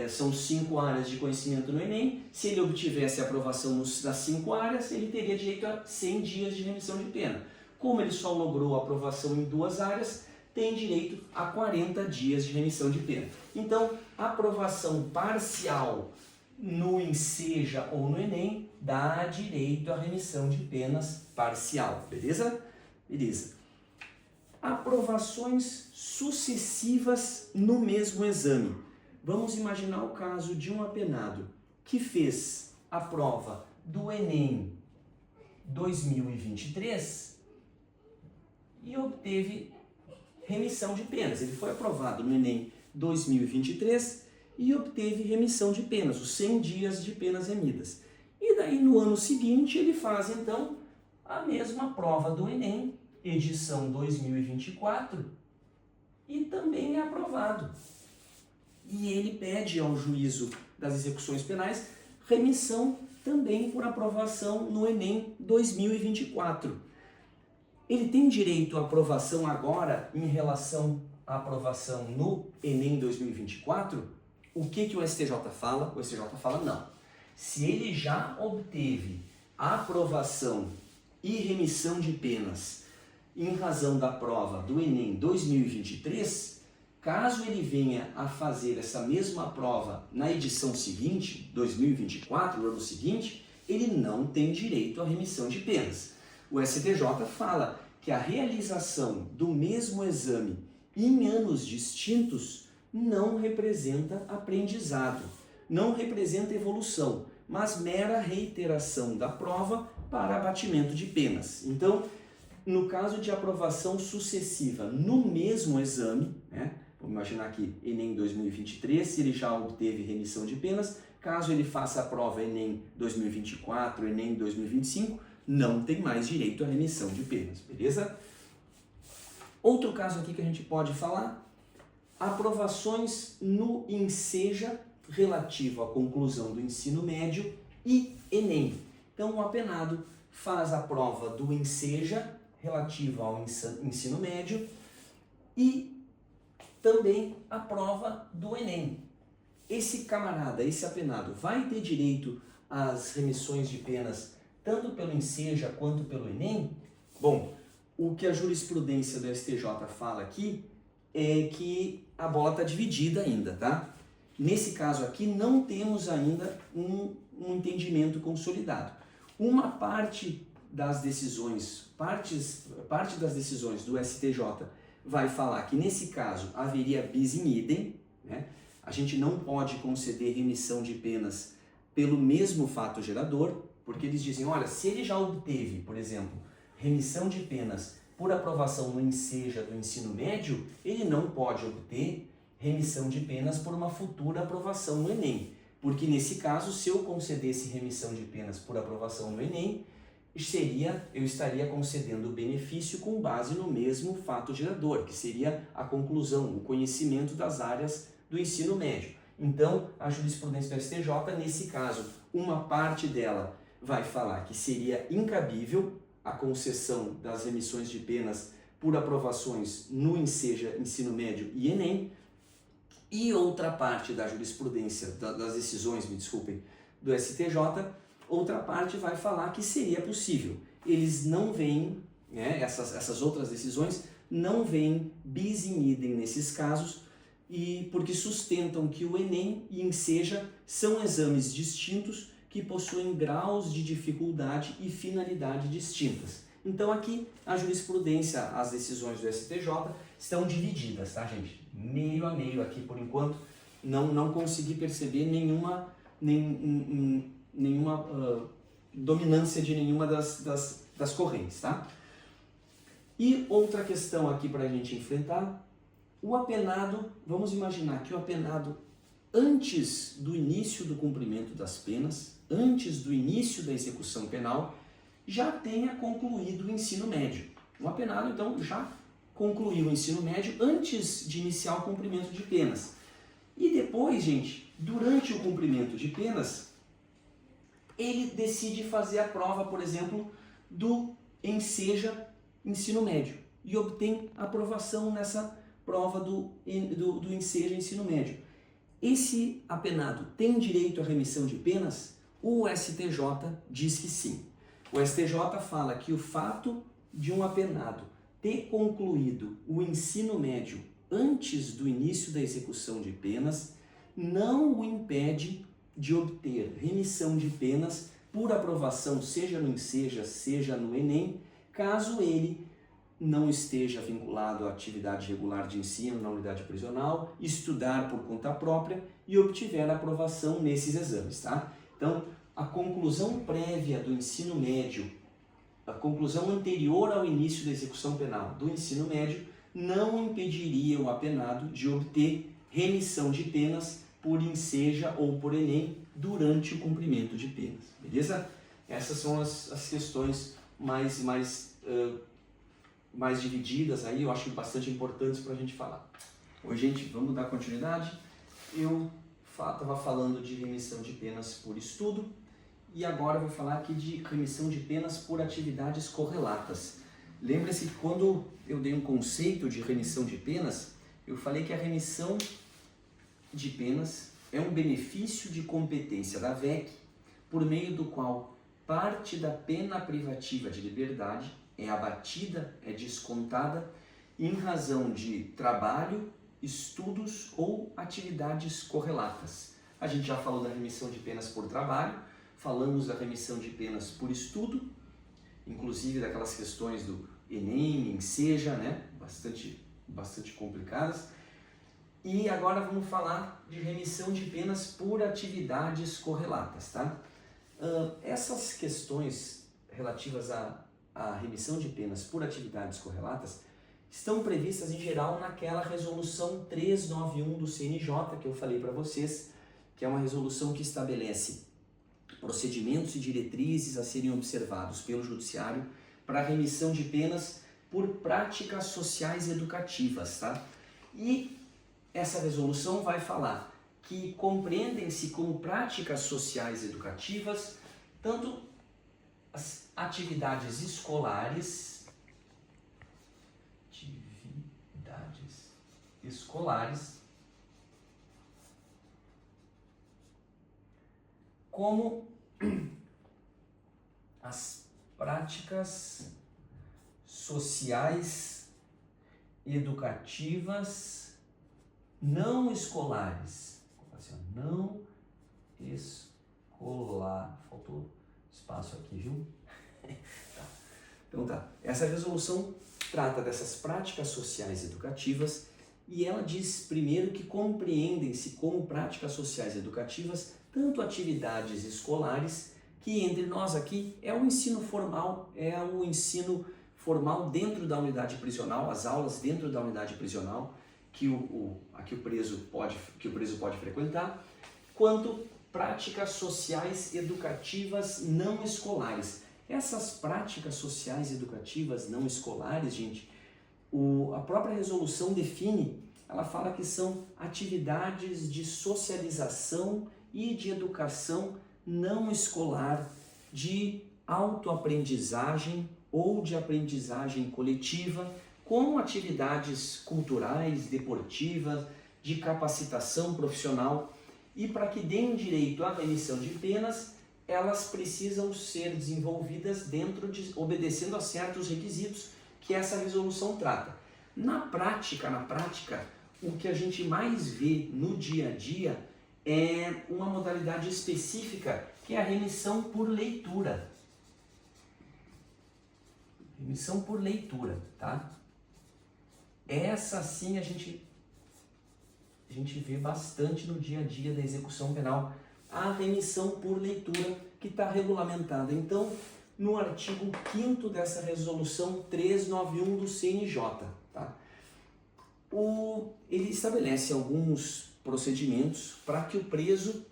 São 5 áreas de conhecimento no Enem. Se ele obtivesse aprovação das 5 áreas, ele teria direito a 100 dias de remissão de pena. Como ele só logrou aprovação em 2 áreas, tem direito a 40 dias de remissão de pena. Então, a aprovação parcial no Enseja ou no Enem dá direito à remissão de penas parcial. Beleza? Beleza. Aprovações sucessivas no mesmo exame. Vamos imaginar o caso de um apenado que fez a prova do Enem 2023 e obteve remissão de penas. Ele foi aprovado no Enem 2023 e obteve remissão de penas, os 100 dias de penas remidas. E daí no ano seguinte ele faz então a mesma prova do Enem, edição 2024, e também é aprovado. E ele pede ao juízo das execuções penais remissão também por aprovação no Enem 2024. Ele tem direito à aprovação agora em relação à aprovação no Enem 2024? O que o STJ fala? O STJ fala não. se ele já obteve aprovação e remissão de penas em razão da prova do Enem 2023, caso ele venha a fazer essa mesma prova na edição seguinte, 2024, no ano seguinte, ele não tem direito à remissão de penas. O STJ fala que a realização do mesmo exame em anos distintos não representa aprendizado, não representa evolução, mas mera reiteração da prova para abatimento de penas. Então, no caso de aprovação sucessiva no mesmo exame, vamos imaginar aqui Enem 2023, se ele já obteve remissão de penas, caso ele faça a prova Enem 2024, Enem 2025, não tem mais direito à remissão de penas, beleza? Outro caso aqui que a gente pode falar, aprovações no Enseja relativo à conclusão do ensino médio e Enem. Então o apenado faz a prova do Enseja relativo ao ensino médio e também a prova do Enem. Esse camarada, esse apenado, vai ter direito às remissões de penas tanto pelo Enseja quanto pelo Enem? Bom, o que a jurisprudência do STJ fala aqui é que a bola está dividida ainda, tá? Nesse caso aqui não temos ainda um entendimento consolidado. Uma parte das decisões, parte das decisões do STJ vai falar que nesse caso haveria bis in idem, né? A gente não pode conceder remissão de penas pelo mesmo fato gerador, porque eles dizem, olha, se ele já obteve, por exemplo, remissão de penas por aprovação no Enseja do ensino médio, ele não pode obter remissão de penas por uma futura aprovação no Enem. Porque nesse caso, se eu concedesse remissão de penas por aprovação no Enem, eu estaria concedendo o benefício com base no mesmo fato gerador, que seria a conclusão, o conhecimento das áreas do ensino médio. Então, a jurisprudência do STJ, nesse caso, uma parte dela vai falar que seria incabível a concessão das remissões de penas por aprovações no Enseja, ensino médio e Enem, e outra parte da jurisprudência, das decisões, me desculpem, do STJ, outra parte vai falar que seria possível. Eles não veem, essas outras decisões, não veem bis in idem nesses casos, e porque sustentam que o Enem e Enseja são exames distintos que possuem graus de dificuldade e finalidade distintas. Então aqui a jurisprudência, as decisões do STJ estão divididas, tá, gente? Meio a meio aqui por enquanto, não consegui perceber nenhuma dominância de nenhuma das correntes, tá? E outra questão aqui para a gente enfrentar, o apenado, vamos imaginar que o apenado, antes do início do cumprimento das penas, antes do início da execução penal, já tenha concluído o ensino médio. O apenado, então, já concluiu o ensino médio antes de iniciar o cumprimento de penas. E depois, gente, durante o cumprimento de penas, ele decide fazer a prova, por exemplo, do Enseja ensino médio e obtém aprovação nessa prova do Enseja ensino médio. Esse apenado tem direito à remissão de penas? O STJ diz que sim. O STJ fala que o fato de um apenado ter concluído o ensino médio antes do início da execução de penas não o impede de obter remissão de penas por aprovação, seja no Enseja, seja no Enem, caso ele não esteja vinculado à atividade regular de ensino na unidade prisional, estudar por conta própria e obtiver aprovação nesses exames, tá? Então, a conclusão prévia do ensino médio, a conclusão anterior ao início da execução penal do ensino médio, não impediria o apenado de obter remissão de penas por Enseja ou por Enem durante o cumprimento de penas, beleza? Essas são as questões mais divididas aí, eu acho bastante importantes para a gente falar. Oi, gente, vamos dar continuidade. Eu estava falando de remissão de penas por estudo e agora eu vou falar aqui de remissão de penas por atividades correlatas. Lembre-se que quando eu dei um conceito de remissão de penas, eu falei que a remissão de penas é um benefício de competência da VEC por meio do qual parte da pena privativa de liberdade é abatida, é descontada, em razão de trabalho, estudos ou atividades correlatas. A gente já falou da remissão de penas por trabalho, falamos da remissão de penas por estudo, inclusive daquelas questões do Enem, Enseja, né? Bastante complicadas. E agora vamos falar de remissão de penas por atividades correlatas, tá? Essas questões relativas à remissão de penas por atividades correlatas estão previstas em geral naquela resolução 391 do CNJ que eu falei para vocês, que é uma resolução que estabelece procedimentos e diretrizes a serem observados pelo Judiciário para a remissão de penas por práticas sociais educativas, tá? E essa resolução vai falar que compreendem-se como práticas sociais educativas tanto as atividades escolares, como as práticas sociais educativas não escolares. Não escolar. Faltou espaço aqui, viu? Tá. Então tá. Essa resolução trata dessas práticas sociais educativas e ela diz primeiro que compreendem-se como práticas sociais educativas tanto atividades escolares, que entre nós aqui é o ensino formal, dentro da unidade prisional, as aulas dentro da unidade prisional que o preso pode frequentar, quanto práticas sociais educativas não escolares. Essas práticas sociais educativas não escolares, gente, a própria resolução define, ela fala que são atividades de socialização e de educação não escolar, de autoaprendizagem ou de aprendizagem coletiva, como atividades culturais, deportivas, de capacitação profissional. E para que deem direito à remissão de penas, elas precisam ser desenvolvidas obedecendo a certos requisitos que essa resolução trata. Na prática, o que a gente mais vê no dia a dia é uma modalidade específica, que é a remissão por leitura. Remissão por leitura, tá? Essa sim a gente vê bastante no dia a dia da execução penal. A remissão por leitura, que está regulamentada, então, no artigo 5º dessa resolução 391 do CNJ, tá? Ele estabelece alguns procedimentos para que o preso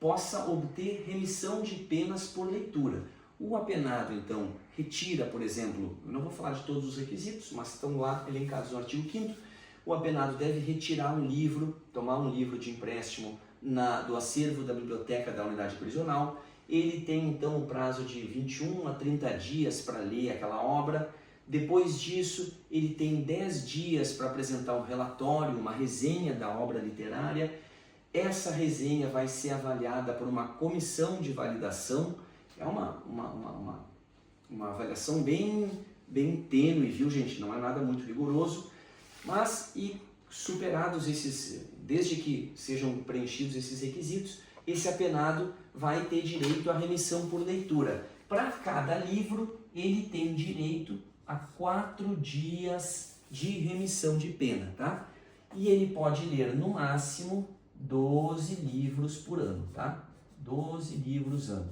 possa obter remissão de penas por leitura. O apenado, então, retira, por exemplo, eu não vou falar de todos os requisitos, mas estão lá elencados no artigo 5º, o apenado deve retirar um livro, tomar um livro de empréstimo do acervo da biblioteca da unidade prisional. Ele tem, então, o prazo de 21 a 30 dias para ler aquela obra. Depois disso, ele tem 10 dias para apresentar um relatório, uma resenha da obra literária. Essa resenha vai ser avaliada por uma comissão de validação. É uma avaliação bem tênue, viu, gente? Não é nada muito rigoroso. Mas, superados desde que sejam preenchidos esses requisitos, esse apenado vai ter direito à remissão por leitura. Para cada livro, ele tem direito a 4 dias de remissão de pena, tá? E ele pode ler no máximo 12 livros por ano, tá? 12 livros ano.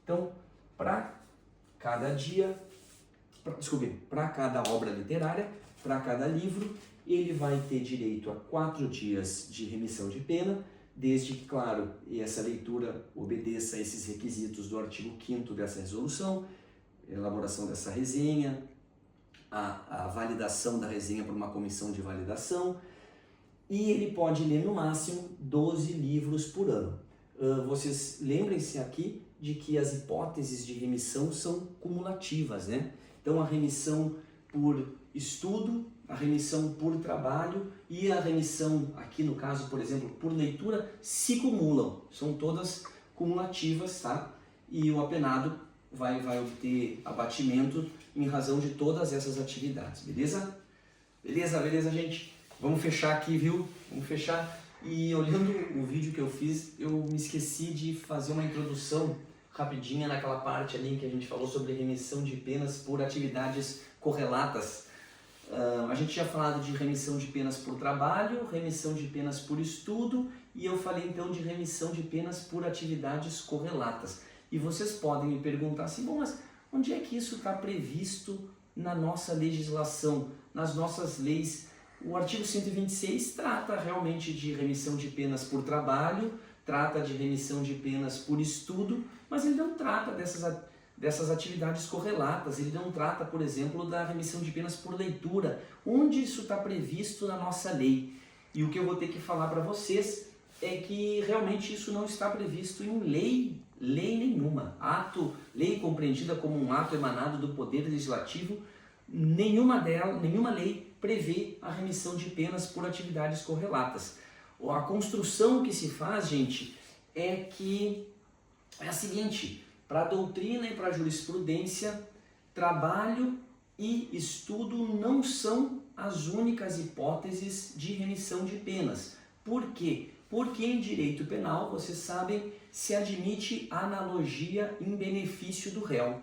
Então, para cada obra literária, para cada livro, ele vai ter direito a 4 dias de remissão de pena, desde que, claro, essa leitura obedeça a esses requisitos do artigo 5º dessa resolução, elaboração dessa resenha, a validação da resenha por uma comissão de validação, e ele pode ler no máximo 12 livros por ano. Vocês lembrem-se aqui de que as hipóteses de remissão são cumulativas, né? Então a remissão por estudo, a remissão por trabalho e a remissão, aqui no caso, por exemplo, por leitura, se cumulam. São todas cumulativas, tá? E o apenado vai obter abatimento em razão de todas essas atividades, beleza? Beleza, gente? Vamos fechar aqui, viu? Vamos fechar. E olhando o vídeo que eu fiz, eu me esqueci de fazer uma introdução rapidinha naquela parte ali em que a gente falou sobre remissão de penas por atividades correlatas. A gente tinha falado de remissão de penas por trabalho, remissão de penas por estudo, e eu falei então de remissão de penas por atividades correlatas. E vocês podem me perguntar assim, bom, mas onde é que isso está previsto na nossa legislação, nas nossas leis? O artigo 126 trata realmente de remissão de penas por trabalho, trata de remissão de penas por estudo, mas ele não trata dessas atividades correlatas, ele não trata, por exemplo, da remissão de penas por leitura, onde isso está previsto na nossa lei. E o que eu vou ter que falar para vocês é que realmente isso não está previsto em lei nenhuma. Lei compreendida como um ato emanado do Poder Legislativo, nenhuma lei prevê a remissão de penas por atividades correlatas. A construção que se faz, gente, é a seguinte: para a doutrina e para a jurisprudência, trabalho e estudo não são as únicas hipóteses de remissão de penas. Por quê? Porque em direito penal, vocês sabem, se admite analogia em benefício do réu.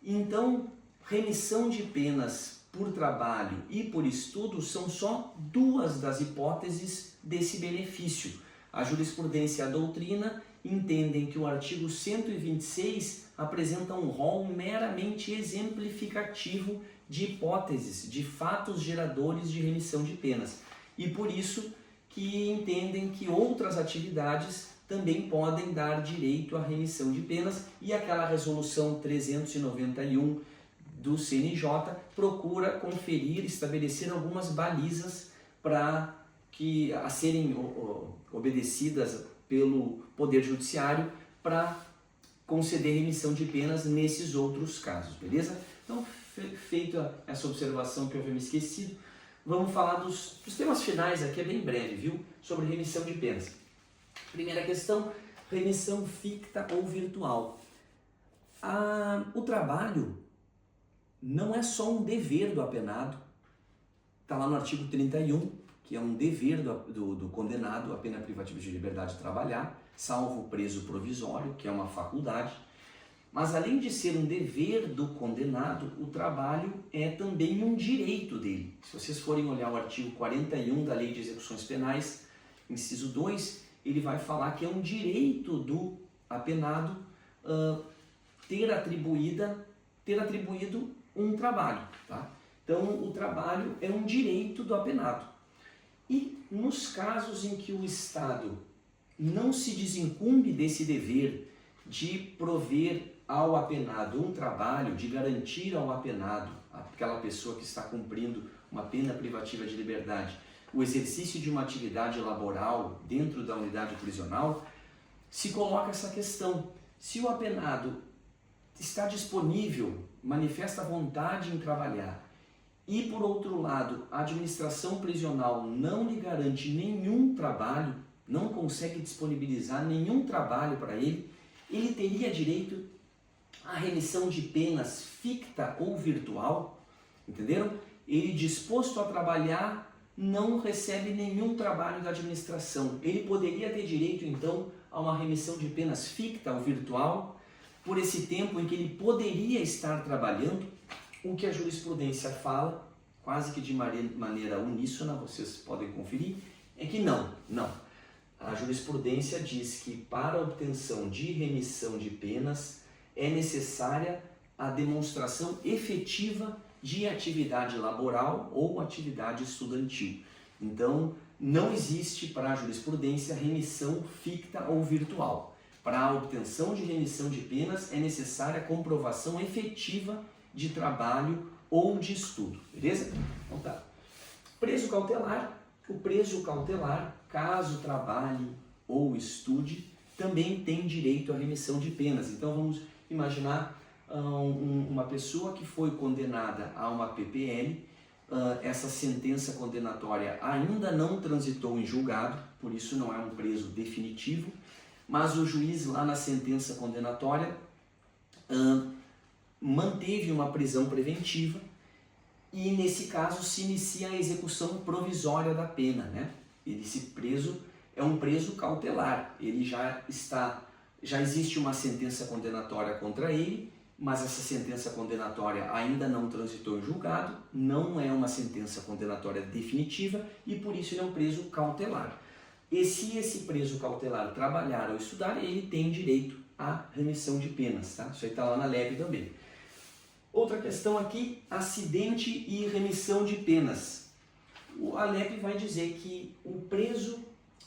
Então, remissão de penas por trabalho e por estudo são só duas das hipóteses desse benefício. A jurisprudência e a doutrina entendem que o artigo 126 apresenta um rol meramente exemplificativo de hipóteses, de fatos geradores de remissão de penas. E por isso que entendem que outras atividades também podem dar direito à remissão de penas, e aquela resolução 391 do CNJ procura conferir, estabelecer algumas balizas a serem obedecidas pelo Poder Judiciário para conceder remissão de penas nesses outros casos, beleza? Então, feita essa observação que eu havia me esquecido, vamos falar dos temas finais aqui, é bem breve, viu? Sobre remissão de penas. Primeira questão, remissão ficta ou virtual. O trabalho não é só um dever do apenado, está lá no artigo 31, que é um dever do condenado à pena privativa de liberdade de trabalhar, salvo o preso provisório, que é uma faculdade. Mas além de ser um dever do condenado, o trabalho é também um direito dele. Se vocês forem olhar o artigo 41 da Lei de Execuções Penais, inciso 2, ele vai falar que é um direito do apenado ter atribuído um trabalho, tá? Então, o trabalho é um direito do apenado. E nos casos em que o Estado não se desincumbe desse dever de prover ao apenado um trabalho, de garantir ao apenado, aquela pessoa que está cumprindo uma pena privativa de liberdade, o exercício de uma atividade laboral dentro da unidade prisional, se coloca essa questão: se o apenado está disponível, manifesta vontade em trabalhar, e por outro lado a administração prisional não lhe garante nenhum trabalho, não consegue disponibilizar nenhum trabalho para ele, ele teria direito à remissão de penas ficta ou virtual, entenderam? Ele disposto a trabalhar não recebe nenhum trabalho da administração. Ele poderia ter direito então a uma remissão de penas ficta ou virtual por esse tempo em que ele poderia estar trabalhando. O que a jurisprudência fala, quase que de maneira uníssona, vocês podem conferir, é que não. A jurisprudência diz que para a obtenção de remissão de penas é necessária a demonstração efetiva de atividade laboral ou atividade estudantil. Então, não existe para a jurisprudência remissão ficta ou virtual. Para a obtenção de remissão de penas é necessária a comprovação efetiva de trabalho ou de estudo, beleza? Então tá. Preso cautelar. O preso cautelar, caso trabalhe ou estude, também tem direito à remissão de penas. Então vamos imaginar uma pessoa que foi condenada a uma PPL, essa sentença condenatória ainda não transitou em julgado, por isso não é um preso definitivo, mas o juiz lá na sentença condenatória manteve uma prisão preventiva e nesse caso se inicia a execução provisória da pena, né? Esse preso é um preso cautelar, ele já existe uma sentença condenatória contra ele, mas essa sentença condenatória ainda não transitou em julgado, não é uma sentença condenatória definitiva e por isso ele é um preso cautelar. E se esse preso cautelar trabalhar ou estudar, ele tem direito à remissão de penas, tá? Isso aí está lá na LEP também. Outra questão aqui, acidente e remissão de penas. A LEP vai dizer que o preso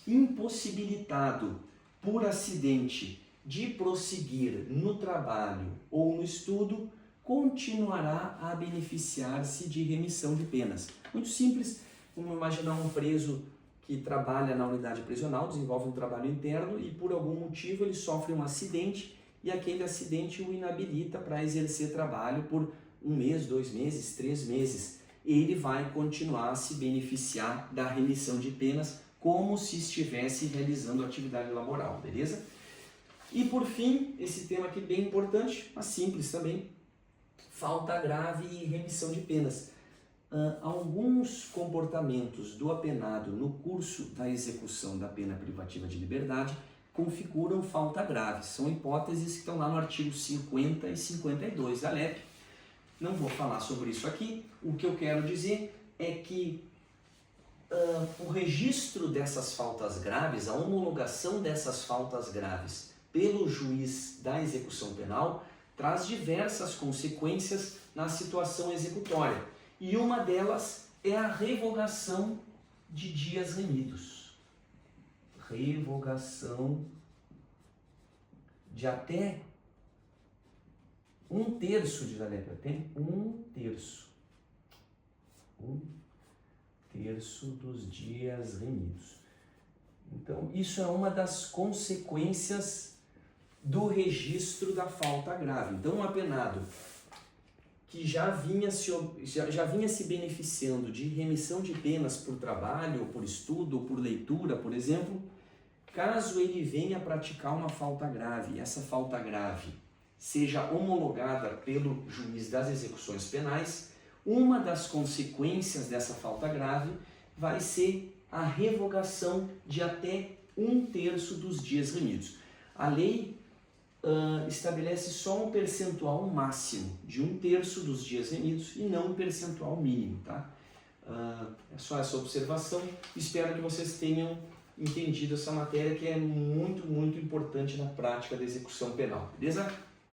impossibilitado por acidente de prosseguir no trabalho ou no estudo continuará a beneficiar-se de remissão de penas. Muito simples, vamos imaginar um preso que trabalha na unidade prisional, desenvolve um trabalho interno e por algum motivo ele sofre um acidente e aquele acidente o inabilita para exercer trabalho por 1 mês, 2 meses, 3 meses. Ele vai continuar a se beneficiar da remissão de penas como se estivesse realizando atividade laboral, beleza? E por fim, esse tema aqui bem importante, mas simples também, falta grave e remissão de penas. Alguns comportamentos do apenado no curso da execução da pena privativa de liberdade configuram falta grave. São hipóteses que estão lá no artigo 50 e 52 da LEP. Não vou falar sobre isso aqui. O que eu quero dizer é que o registro dessas faltas graves, a homologação dessas faltas graves pelo juiz da execução penal traz diversas consequências na situação executória. E uma delas é a revogação de dias remidos. Revogação de até 1/3 de LEP, até 1/3. 1/3 dos dias remidos. Então, isso é uma das consequências do registro da falta grave. Então, um apenado que já vinha se beneficiando de remissão de penas por trabalho, ou por estudo, ou por leitura, por exemplo, caso ele venha a praticar uma falta grave, e essa falta grave seja homologada pelo juiz das execuções penais, uma das consequências dessa falta grave vai ser a revogação de até 1/3 dos dias remidos. A lei estabelece só um percentual máximo de 1/3 dos dias remidos e não um percentual mínimo, tá? É só essa observação. Espero que vocês tenham entendido essa matéria que é muito, muito importante na prática da execução penal, beleza?